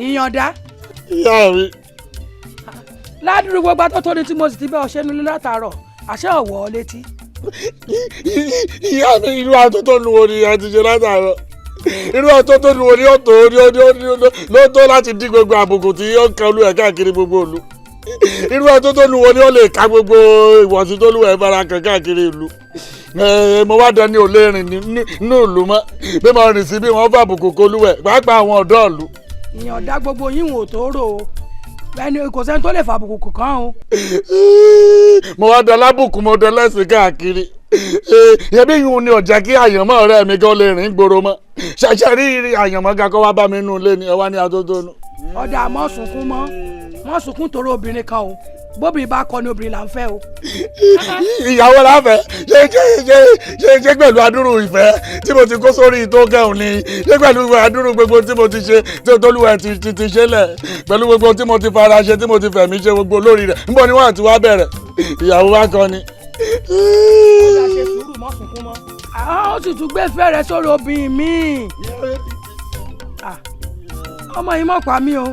ìyànda. ìyá mi. ládùúgbò gbogbo àtọ́tọ́ ni tí mo sì ti bẹ́ ọṣẹ́ nílé látàárọ̀ àṣẹ ọ̀wọ́ létí. ìyá mi irú àtọ́tọ́ nu wo ni a ti ṣe látàárọ̀ irú àtọ́tọ́ nu wo ni ó tó láti dín gbogbo àbùkù tí ó ń kan olú ẹ̀ káàkiri gbogbo ìlú irú àtọ́tọ́ nu wo ni ó lè ka gbogbo ìwọ̀sí tó lù ẹ̀ bára kan káàkiri ìlú mo wá dání ò lè rìn nínú ìlú mọ́ bí mo rìn sí bí wọ́n bá àbùkù kó lù ẹ̀ pàápàá àwọn ọ̀dọ́ ìlú. ìyànda gbogbo yín wò tó rò ó ẹni kò sẹ́ni tó lè fa àbùkù kan o. mo wá dán lábùkù mo dán lẹ́sìn káàkiri ẹbí yìí ni ọjà kí àyànmọ́ ọ̀rẹ́ mi gan lè rìn gbòòrò mọ́ ṣẹ̀ṣẹ̀ rí àyànmọ́ ga kó wá bá mi nù lé ní ẹwà ní atótónu. ọ̀dà mọ́ sunkún mọ́ sunkún torí obìnrin kan o bóbìnrin bá kọ ni obìnrin là ń fẹ́ o. ìyàwó la fẹ́ ṣe pẹ̀lú adúrú ìfẹ́ tí mo ti kó sórí tó kẹ́hùn ni ṣe pẹ̀lú adúrú gbogbo tí mo ti ṣe tí tolúwa ti ṣe lẹ̀ pẹ̀lú gbogbo tí mo ti fara ṣe tí mo ti fẹ̀mí ṣe gbogbo lórí rẹ̀ níbo ni wọ́n àti wá bẹ̀rẹ̀ ìyàwó wa kan ni. ọ̀dà ṣe sùúrù mọ́ sunkún mọ́. ó sì tún gbé fẹ́rẹ̀ sórí obìnrin mi. ọmọ yìí mọ̀ pa mí o.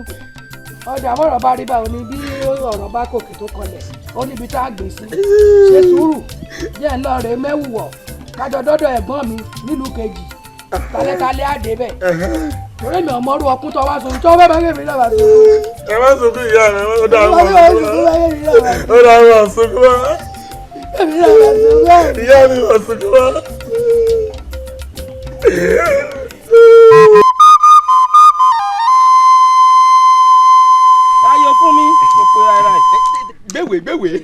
ọ̀dà bọ́rọ̀ bá rí báwo ni bí ọ̀rọ̀ bá kòkè tó kọlẹ̀ ó níbi tá a gbé sí. ṣe sùúrù jẹ́ ń lọ rè mẹ́wùwọ̀ kájọ dọ́dọ̀ ẹ̀gbọ́n mi nílùú kejì tálẹ́tálẹ́ àdé bẹ̀. torí mi ò mọ́rú ọkùn tó wá sórí tó bẹ́ẹ̀ bá gèmí náà bá sórí. ẹ má sunkún ìyá rẹ ó dà wọ́n ó dà wọ́n sunkún wá. ìyá mi wọ́n sunkún wá. fún mi kò pe ara ẹ. gbéwèé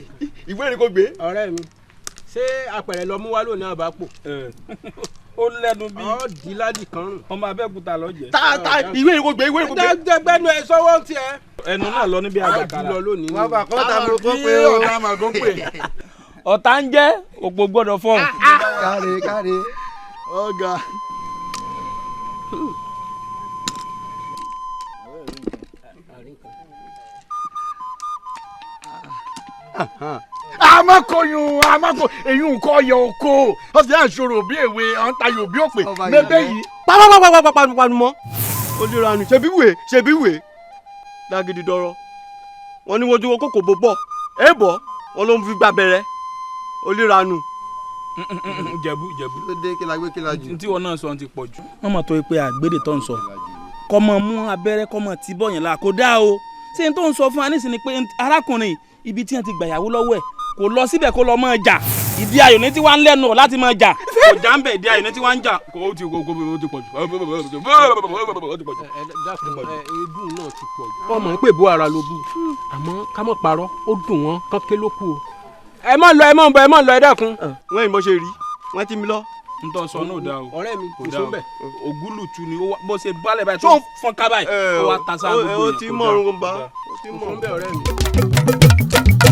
ìwé ni kò gbé. ọ̀rẹ́ mi ṣé apẹ̀rẹ̀ lọ mú wá lónìí àbápò. ó lẹ́nu bí. ọ́ di ládì kan rùn. ọmọ abẹ́òkúta lọ́jẹ̀. ta ìwé ni kò gbé ìwé ni kò gbé. gbẹgbẹnu ẹ sọ́wọ́ tiẹ̀. ẹnu náà lọ níbi àgbàkálà. lọ lónìí. wọ́n bá kọ́ta mo kó pé ọ̀tá máa kó pé. ọ̀tá ń jẹ́ òpó gbọ́dọ̀ fọ́. káre ọ̀gá. àmọ́kò èyí nǹkan ọyọ oko ọ̀sẹ̀ àṣọrò bí èwe ọ̀ntayò bí òpè mẹ́bẹ́ yìí. pàápàá ó lè ra nù ṣebí wèé lágídí dọ́rọ́ wọn ní wojú kókò bó bọ̀ ẹ bọ̀ wọn ló ń fi gbà bẹ̀rẹ̀ ó lè ra nù. jẹ̀bú. ó dé kílágbé tí wọn náà sọ ti pọ̀ jù. wọ́n mọ̀ tó pé àgbèdè tó ń sọ kọ́ mọ mú abẹ́rẹ́ kọ́ mọ tí bọ̀yìn la kò dáa o ṣé n tó ń sọ fún wa nísìnyí pé arákùnrin ibi tí wọ́n ti gbàyàwó lọ́wọ́ ẹ̀ kò lọ síbẹ̀ kó lọ máa jà ìdí ayò ní tí wọ́n ń lẹ́nu láti máa jà kò já ń bẹ̀ ìdí ayò ní tí wọ́n ń jà kò ó ti pọ̀ jù. eégún náà ti pọ̀ jù. ọmọ ń pè bó ara ló bù àmọ́ ká mọ̀ parọ́ ó dùn wọ́n kán ké ló kù o. ẹ mọ̀ lọ ẹ dákun. wọ́n ìmọ̀ ṣe rí wọ́n ti mi lọ. n tọ́ sọ náà dáa o. ọ̀rẹ́ mi kò sọ bẹ́ẹ̀. ògúlùtù ni bó ṣe bálẹ̀ báyìí tó fọ́n ká báyìí ó wá ta sáà gbogbo ó ti mọ̀ ọ́n bá ó ti mọ̀ ọ́n bẹ́ẹ̀ ọ̀rẹ́ mi.